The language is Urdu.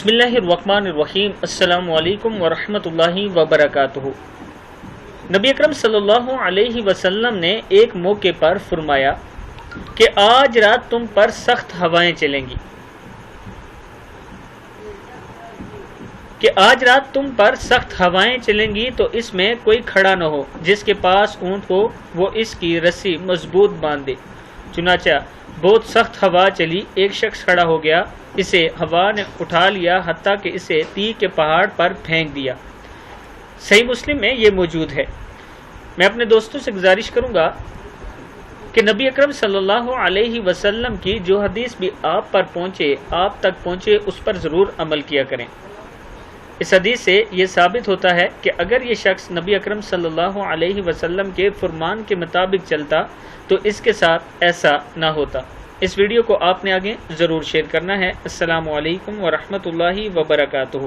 بسم اللہ الرحمن الرحیم۔ السلام علیکم ورحمۃ اللہ وبرکاتہ۔ نبی اکرم صلی اللہ علیہ وسلم نے ایک موقع پر فرمایا کہ آج رات تم پر سخت ہوائیں چلیں گی، چلیں گی تو اس میں کوئی کھڑا نہ ہو، جس کے پاس اونٹ ہو وہ اس کی رسی مضبوط باندھ دے۔ چنانچہ بہت سخت ہوا چلی، ایک شخص کھڑا ہو گیا، اسے ہوا نے اٹھا لیا حتیٰ کہ اسے تیگ کے پہاڑ پر پھینک دیا۔ صحیح مسلم میں یہ موجود ہے۔ میں اپنے دوستوں سے گزارش کروں گا کہ نبی اکرم صلی اللہ علیہ وسلم کی جو حدیث بھی آپ تک پہنچے اس پر ضرور عمل کیا کریں۔ اس حدیث سے یہ ثابت ہوتا ہے کہ اگر یہ شخص نبی اکرم صلی اللہ علیہ وسلم کے فرمان کے مطابق چلتا تو اس کے ساتھ ایسا نہ ہوتا۔ اس ویڈیو کو آپ نے آگے ضرور شیئر کرنا ہے۔ السلام علیکم ورحمۃ اللہ وبرکاتہ۔